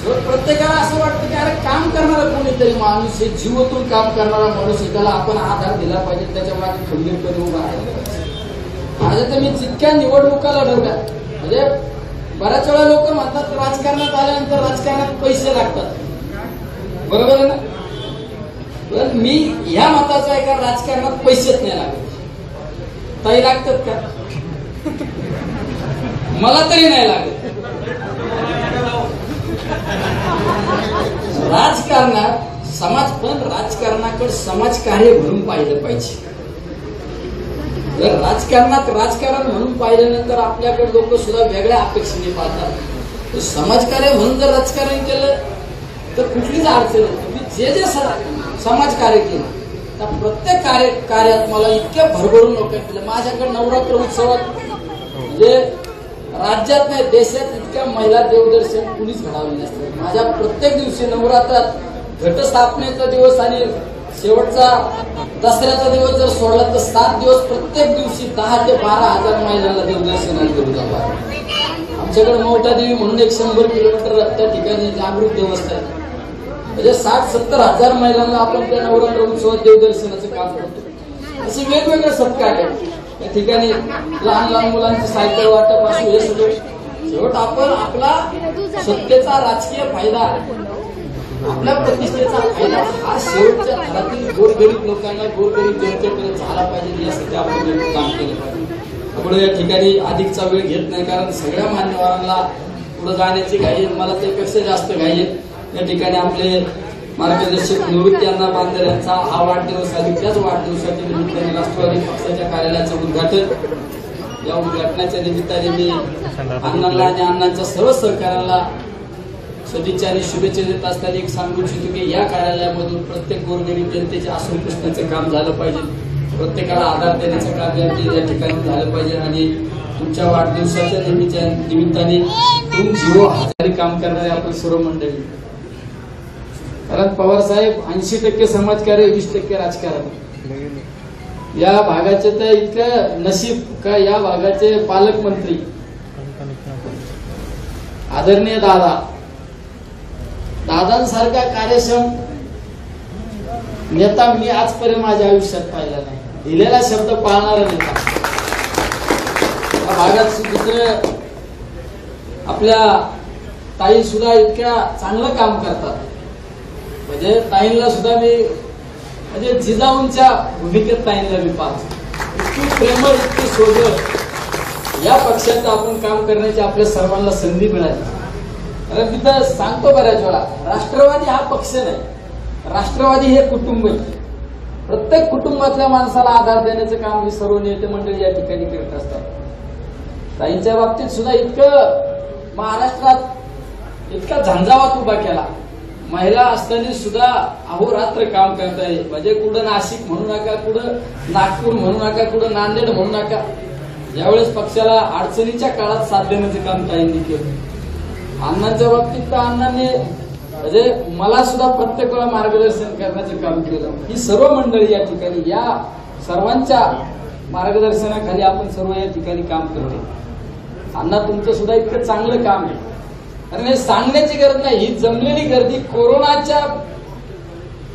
प्रत्येकाला असं वाटतं की अरे काम करणारा कोणीतरी माणूस आहे, जीवातून काम करणारा माणूस आहे, त्याला आपण आधार दिला पाहिजे, त्याच्या मागे खंबीरपणे उभा राहिला पाहिजे. माझ्या तर मी जितक्या निवडणुका लढवल्या, म्हणजे बऱ्याच वेळा लोक म्हणतात राजकारणात आल्यानंतर राजकारणात पैसे लागतात, बरोबर आहे ना. पण मी ह्या मताचा आहे का राजकारणात पैसेच नाही लागत. ताई लागतात का? मला तरी नाही लागत. राजकारणात समाज, पण राजकारणाकडे समाजकार्य म्हणून पाहिलं पाहिजे. जर राजकारणात राजकारण म्हणून पाहिल्यानंतर आपल्याकडे लोक सुद्धा वेगळ्या अपेक्षेने पाहतात. समाजकार्य म्हणून जर राजकारण केलं तर कुठलीच अडचण नाही. तुम्ही जे जे समाजकार्य केलं त्या प्रत्येक कार्यात मला इतक्या भरभरून लोक केलं. माझ्याकडे नवरात्र उत्सवात म्हणजे राज्यात नाही देशात इतक्या महिला देवदर्शन कुणीच घडवले नसते. माझ्या प्रत्येक दिवशी नवरात्रात घटस्थापनेचा दिवस आणि शेवटचा दसऱ्याचा दिवस जर सोडला तर 7 दिवस प्रत्येक दिवशी 10,000 ते 12,000 महिलांना देवदर्शनाला घेऊन जातात. आमच्याकडे मौठा देवी म्हणून 100 किलोमीटर त्या ठिकाणी जागृत देवस्थान आहे. म्हणजे 60-70 हजार महिलांना आपण त्या नवरात्र उत्सवात देवदर्शनाचं काम करतो. असे वेगवेगळे सत्कार आहेत. त्या ठिकाणी लहान लहान मुलांची सायकल वाटपासून हे सगळे. शेवट आपण आपला सत्तेचा राजकीय फायदा, आपल्या प्रतिष्ठेचा फायदा हा शेवटच्या घरातील गोरगरीब लोकांना, गोरगरीब जनतेपर्यंत झाला पाहिजे यासाठी आपण काम केलं पाहिजे. आपण या ठिकाणी अधिकचा वेळ घेत नाही, कारण सगळ्या मान्यवरांना पुढे जाण्याची घाई, मला त्यापेक्षा जास्त घाई आहे. या ठिकाणी आपले मार्गदर्शक निवृत्ती अण्णा बांदर यांचा हा वाढदिवस आहे. त्याच वाढदिवसाच्या निमित्ताने राष्ट्रवादी पक्षाच्या कार्यालयाचं उद्घाटन, या उद्घाटनाच्या निमित्ताने मी अण्णांना आणि अण्णांच्या सर्व सहकार्याला सदिच्छा आणि शुभेच्छा देत असताना एक सांगू इच्छितो की या कार्यालयामधून प्रत्येक गोरगरीब जनतेच्या आसून प्रश्नाचं काम झालं पाहिजे, प्रत्येकाला आधार देण्याचं काम या ठिकाणी झालं पाहिजे. आणि तुमच्या वाढदिवसाच्या निमित्ताने तुम जीव हजारी काम करणारे आपण सर्व मंडळी, कारण पवार साहेब 80% समाजकार्य, 20% राजकारण. या भागाचे तर इतकं नशीब का या भागाचे पालकमंत्री आदरणीय दादांसारखा कार्यक्षम नेता मी आजपर्यंत माझ्या आयुष्यात पाहिला नाही. दिलेला शब्द पाळणारा नेता. या भागात दुसरे आपल्या ताई सुद्धा इतक्या चांगलं काम करतात. म्हणजे ताईंना सुद्धा मी म्हणजे जिजाऊंच्या भूमिकेत ताईंना मी पाहतो. इतकी प्रेमळ, इतकी सोबत या पक्षात आपण काम करण्याची आपल्या सर्वांना संधी मिळाली. कारण तिथं सांगतो बऱ्याच वेळा, राष्ट्रवादी हा पक्ष नाही, राष्ट्रवादी हे कुटुंब आहे. प्रत्येक कुटुंबातल्या माणसाला आधार देण्याचं काम ही सर्व नेते मंडळी या ठिकाणी करत असतात. ताईंच्या बाबतीत सुद्धा इतकं महाराष्ट्रात इतका झंझावात उभा केला. महिला असताना सुद्धा अहोरात्र काम करताय. म्हणजे कुठं नाशिक म्हणू नका, कुठं नागपूर म्हणू नका, कुठं नांदेड म्हणू नका. ज्यावेळेस पक्षाला अडचणीच्या काळात साथ देण्याचं काम ताईंनी केलं. अण्णांच्या बाबतीत तर अण्णांनी म्हणजे मला सुद्धा प्रत्येक वेळा मार्गदर्शन करण्याचं काम केलं. ही सर्व मंडळी या ठिकाणी, या सर्वांच्या मार्गदर्शनाखाली आपण सर्व या ठिकाणी काम करतो. अण्णा तुमचं सुद्धा इतकं चांगलं काम आहे. कारण हे सांगण्याची गरज नाही, ही जमलेली गर्दी कोरोनाच्या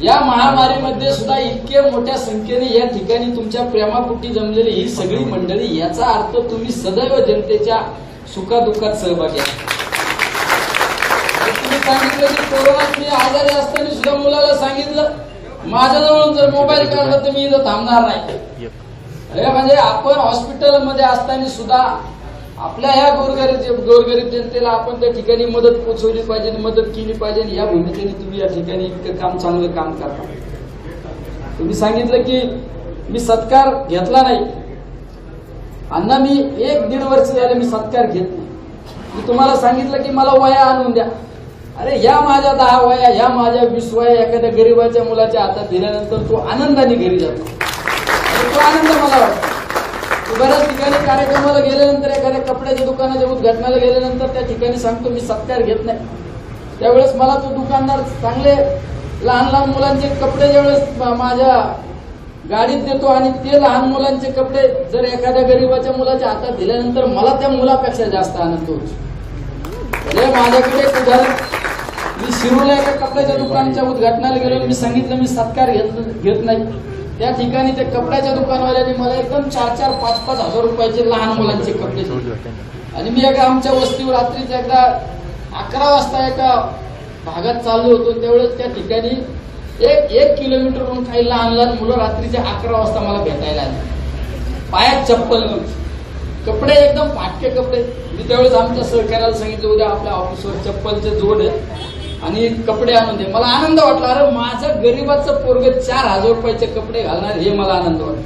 या महामारीमध्ये सुद्धा इतक्या मोठ्या संख्येने या ठिकाणी तुमच्या प्रेमापोटी जमलेली ही सगळी मंडळी, याचा अर्थ तुम्ही सदैव जनतेच्या सुखादुःखात सहभागी आहात. तुम्ही सांगितलं की कोरोनात मी आजारी असताना सुद्धा मुलाला सांगितलं माझ्याजवळ जर मोबाईल काढला तर मी इथं थांबणार नाही. अरे म्हणजे आपण हॉस्पिटलमध्ये असताना सुद्धा आपल्या ह्या गोरगरीब जनतेला आपण त्या ठिकाणी मदत पोहोचवली पाहिजे, मदत केली पाहिजे. या भूमिकेने तुम्ही या ठिकाणी इतकं चांगलं काम करता. तुम्ही सांगितलं की मी सत्कार घेतला नाही. अण्णा मी 1-1.5 वर्ष झाले मी सत्कार घेत नाही. मी तुम्हाला सांगितलं की मला वया आणून द्या. अरे या माझ्या 10 वया, या माझ्या 20 वया एखाद्या गरीबाच्या मुलाच्या हातात दिल्यानंतर तो आनंदाने घरी जातो. तो आनंद मला वाटतो. बऱ्याच ठिकाणी कार्यक्रमाला गेल्यानंतर, एखाद्या कपड्याच्या दुकानाच्या उद्घाटनाला गेल्यानंतर त्या ठिकाणी सांगतो मी सत्कार घेत नाही. त्यावेळेस मला तो दुकानदार चांगले लहान लहान मुलांचे कपडे ज्यावेळेस माझ्या गाडीत देतो आणि ते लहान मुलांचे कपडे जर एखाद्या गरीबाच्या मुलाच्या हातात दिल्यानंतर मला त्या मुलापेक्षा जास्त आनंद होतो. माझ्याकडे एक उदाहरण, मी शिरूरला एका कपड्याच्या दुकानाच्या उद्घाटनाला गेलो. मी सांगितलं मी सत्कार घेत नाही. त्या ठिकाणी त्या कपड्याच्या दुकानवाल्याने मला एकदम 4-4, 5-5 हजार रुपयाचे लहान मुलांचे कपडे दिले. आणि मी एका आमच्या वस्तीवर रात्रीच एकदा 11 वाजता एका भागात चाललो होतो. त्यावेळेस त्या ठिकाणी 1 किलोमीटरवरून काही लहान लहान मुलं रात्रीच्या 11 वाजता मला भेटायला आली. पायात चप्पल नव्हती, कपडे एकदम फाटके कपडे. मी त्यावेळेस आमच्या सहकार्याला सांगितलं उद्या आपल्या ऑफिसवर चप्पलचे जोड आहे आणि कपडे आणून दे. मला आनंद वाटला, अरे माझं गरीबाचं पोरग 4,000 रुपयाचे कपडे घालणार, हे मला आनंद वाटतो.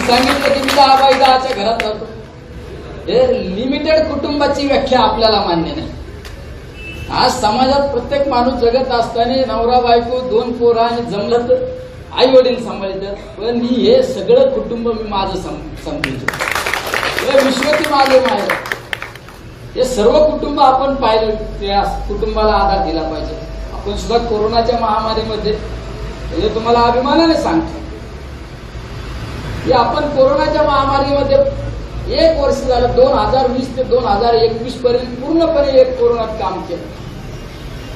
सांगितलं की मी 10x10च्या घरात राहतो. हे लिमिटेड कुटुंबाची व्याख्या आपल्याला मान्य नाही. आज समाजात प्रत्येक माणूस जगत असताना नवरा बायको 2 पोरं आणि जमलं तर आई वडील सांभाळतात. पण मी हे सगळं कुटुंब मी माझं समजतो. विश्वती माझे माय, हे सर्व कुटुंब आपण पाहिलं, त्या कुटुंबाला आधार दिला पाहिजे. आपण सुद्धा कोरोनाच्या महामारीमध्ये, म्हणजे तुम्हाला अभिमानाने सांगतो की आपण कोरोनाच्या महामारीमध्ये 1 वर्ष झालं, 2020 ते 2021 पर्यंत पूर्णपणे एक कोरोनात काम केलं.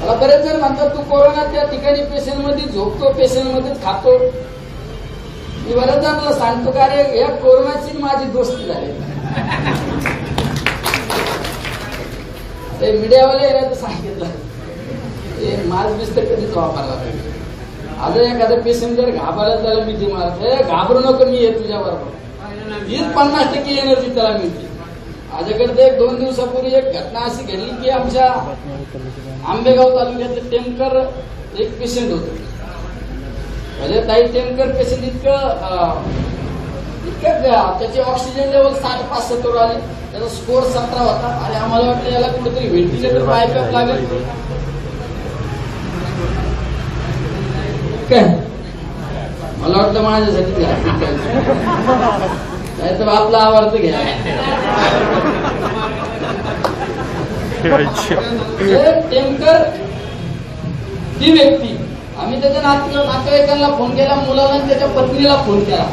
मला बरेच जण म्हणतात तू कोरोनात त्या ठिकाणी पेशंटमध्ये झोपतो, पेशंटमध्येच खातो. मी बरेच जणांना सांगतो का रे या कोरोनाची माझी दोस्ती झाली. मीडियावाले तर सांगितलं हे मास्क बिस्त कधीच वापरला पाहिजे. आज एखादा पेशंट जर घाबरला त्याला मी ती मारत घाबरू नको, मी ये तुझ्या बरोबर. हीच 50% एनर्जी त्याला मिळते. माझ्याकडे 1-2 दिवसापूर्वी एक घटना अशी घडली की आमच्या आंबेगाव तालुक्यातले टेमकर एक पेशंट होते. म्हणजे ताई टेमकर पेशंट इतकं त्याचे ऑक्सिजन लेवल 60-65 आले. त्याचा स्कोर 17 होता आणि आम्हाला वाटलं याला कुठेतरी व्हेंटिलेटर पायपॅप लागेल काय. मला वाटलं माझ्यासाठी काय तर आपला आवाज घ्या. टेमकर ती व्यक्ती, आम्ही त्याच्या नातेवाईकांना फोन केला, मुलाला आणि त्याच्या पत्नीला फोन केला.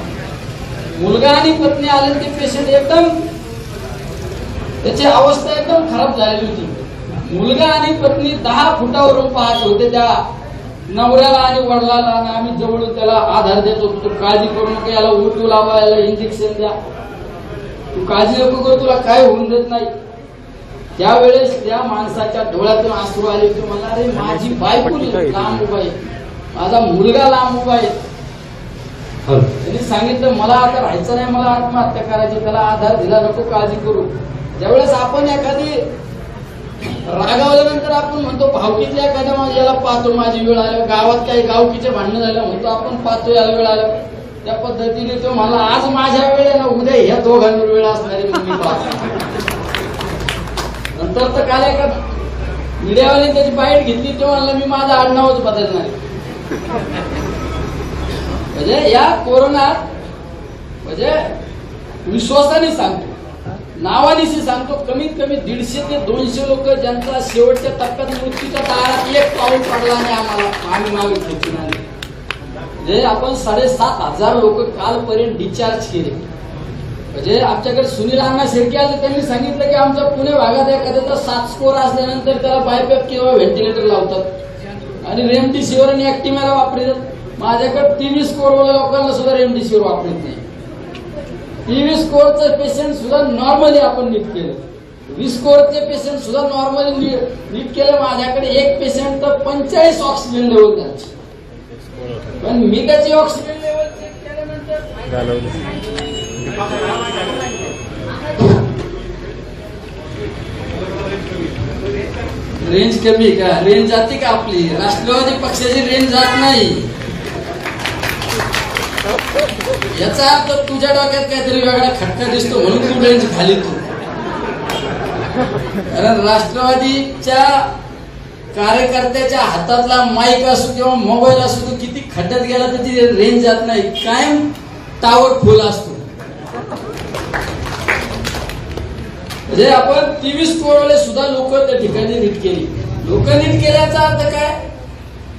मुलगा आणि पत्नी आले, ते पेशंट एकदम त्याची अवस्था एकदम खराब झालेली होती. मुलगा आणि पत्नी 10 फुटावरून पाहत होते त्या नवऱ्याला आणि वडिलाला. आणि आम्ही जवळून त्याला आधार देत होतो, काळजी करू नका, याला उलटू लावा, याला इंजेक्शन द्या, तू काळजी नको करू, तुला काय होऊन देत नाही. त्यावेळेस त्या माणसाच्या डोळ्यातून अश्रू आले की मला अरे माझी बायको लांब उभा आहे, माझा मुलगा लांब उभा आहे. त्यांनी सांगितलं मला आता राहायचं नाही, मला आत्महत्या करायची. त्याला आधार दिला, नको काळजी करू. ज्यावेळेस आपण एखादी रागावल्यानंतर आपण म्हणतो भावकीतल्या एखाद्या याला पाहतो माझी वेळ आल्या, गावात काही गावकीचे भांडणं झालं म्हणतो आपण पाहतो याला वेळ आल्या. त्या पद्धतीने तो मला आज माझ्या वेळ आहे ना, उद्या ह्या दोघांवर वेळ असणारी मी पाहतो. नंतर तर काल एका मीडियावाले त्याची बाईट घेतली, तो म्हणला मी माझं आडनावच बदलणार. म्हणजे या कोरोनात म्हणजे विश्वासाने सांगतो, नावानिशी सांगतो, कमीत कमी 150 ते 200 लोक ज्यांचा शेवटच्या टप्प्यात मृत्यूच्या दारात एक पाऊल पडला आणि आम्ही नाव घेतली नाही. म्हणजे आपण 7,500 लोक कालपर्यंत डिस्चार्ज केले. म्हणजे आमच्याकडे सुनील अण्णा शेळके आले, त्यांनी सांगितलं की आमच्या पुणे भागात एखाद्याचा 7 स्कोर असल्यानंतर त्याला बायपॅप किंवा व्हेंटिलेटर लावतात आणि रेमडेसिवीर आणि ऍक्टिव्हाला वापरतात. माझ्याकडे 23 स्कोरवाल्या लोकांना सुद्धा रेमडेसिवीर वापरत नाही. 23 स्कोरचं पेशंट सुद्धा नॉर्मली आपण नीट केलं, 20 स्कोरचे पेशंट सुद्धा नॉर्मली नीट केलं. माझ्याकडे एक पेशंट तर 45 ऑक्सिजन लेवल द्यायची, पण मी त्याची ऑक्सिजन लेवल चेक केल्यानंतर रेंज कमी का? रेंज जाते का आपली? राष्ट्रवादी पक्षाची रेंज जात नाही. याचा अर्थ तुझ्या डोक्यात काहीतरी वेगळा खटका दिसतो म्हणून तू रेंज खाली तू. कारण राष्ट्रवादीच्या कार्यकर्त्याच्या हातातला माईक असू किंवा मोबाईल असू तो किती खड्ड्यात गेला तर ती रेंज जात नाही, कायम टावर फुल असतो. म्हणजे आपण 23 स्कोरवाले सुद्धा लोक त्या ठिकाणी नीट केली. लोक नीट केल्याचा अर्थ काय?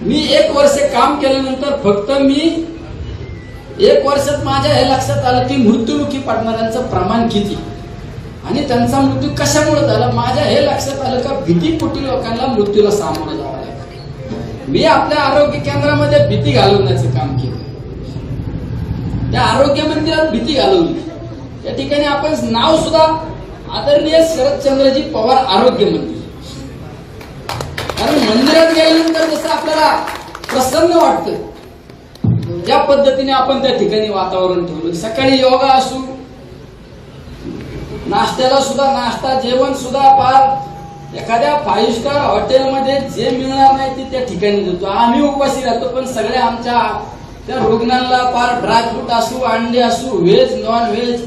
मी 1 वर्ष काम केल्यानंतर फक्त मी 1 वर्षात माझ्या हे लक्षात आलं की मृत्युमुखी पडणाऱ्यांचं प्रमाण किती आणि त्यांचा मृत्यू कशामुळे झाला. माझ्या हे लक्षात आलं का भीतीपोटी लोकांना मृत्यूला सामोरं जावं लागतं. मी आपल्या आरोग्य केंद्रामध्ये भीती घालवण्याचं काम केलं. त्या आरोग्य मंदिरात भीती घालवली. त्या ठिकाणी आपण नाव सुद्धा आदरणीय शरदचंद्रजी पवार आरोग्य मंदिर. कारण मंदिरात गेल्यानंतर जसं आपल्याला प्रसन्न वाटतं त्या पद्धतीने आपण त्या ठिकाणी वातावरण ठेवलं. सकाळी योगा असू, नाश्त्याला सुद्धा नाश्ता, जेवण सुद्धा फार एखाद्या 5 स्टार हॉटेलमध्ये जे मिळणार नाही ते त्या ठिकाणी देतो. आम्ही उपाशी राहतो पण सगळ्या आमच्या त्या रुग्णांना फार ड्रायफ्रूट असू, अंडे असू, व्हेज नॉन व्हेज.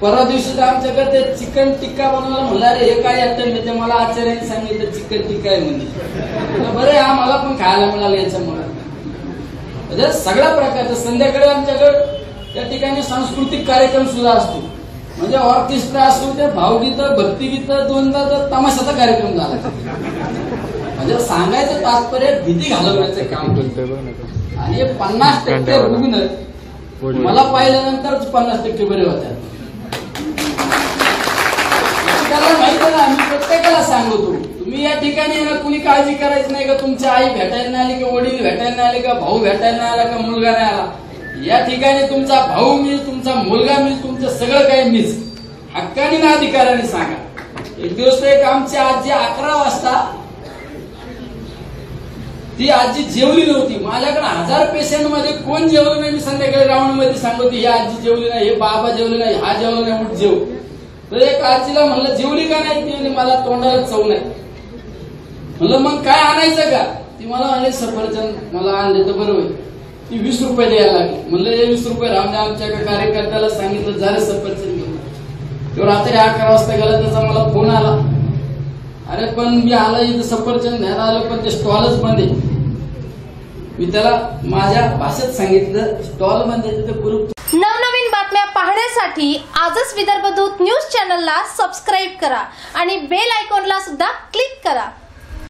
परवा दिवशी आमच्याकडे ते चिकन टिक्का बनवायला म्हणलं, अरे हे काय येतं मी ते मला आचार्याने सांगितलं चिकन टिक्का आहे म्हणजे. बरं आम्हाला पण खायला मिळालं याच्यामुळे. म्हणजे सगळ्या प्रकारचं. संध्याकाळी आमच्याकडे त्या ठिकाणी सांस्कृतिक कार्यक्रम सुद्धा असतो. म्हणजे ऑर्केस्ट्रा असू, ते भावगीत, भक्तिगीत, 2दा तमाशाचा कार्यक्रम झाला. म्हणजे सांगायचं तात्पर्य भीती घालवण्याचं काम करतो. आणि 50% रुग्ण मला पाहिल्यानंतर 50% बरे होतात. त्याला माहित आहे ना, मी प्रत्येकाला सांगतो तुम्ही या ठिकाणी ना कुणी काळजी करायची नाही का तुमची आई भेटायला नाही आली का, वडील भेटायला नाही आले का, भाऊ भेटायला नाही आला का, मुलगा नाही आला. या ठिकाणी तुमचा भाऊ मी, तुमचा मुलगा मी, तुमचं सगळं काही मीच. हक्काने ना अधिकाराने सांगा. एक दिवस एक आमची आजी 11 वाजता ती आजी जेवली नव्हती. माझ्याकडे 1000 पेशंट मध्ये कोण जेवलं नाही. मी संध्याकाळी राऊंड मध्ये सांगतो ही आजी जेवली नाही, हे बाबा जेवले नाही, हा जेवला नाही, उठ जेव. तर एक आजीला म्हणलं जेवली का नाही, ती मला तोंडाला चव नाही. म्हणलं मग काय आणायचं का? ती मला म्हणले सफरचंद. मला आणले तर बरोबर. ती 20 रुपये द्यायला लागली. म्हणलं हे 20 रुपये राहून आमच्या एका कार्यकर्त्याला सांगितलं झालं सफरचंद घेऊन. तो रात्री 11 वाजता गेला, त्याचा मला फोन आला. अरे पण मी आला इथं सफरचंद घ्यायला आलो पण ते स्टॉलच बंद आहे. मी त्याला माझ्या भाषेत सांगितलं स्टॉल बंद आहे तिथे ग्रुप. नवनवीन बातम्या पाहण्यासाठी आजच विदर्भ दूत न्यूज चॅनलला सबस्क्राईब करा आणि बेल आयकॉनला सुद्धा क्लिक करा.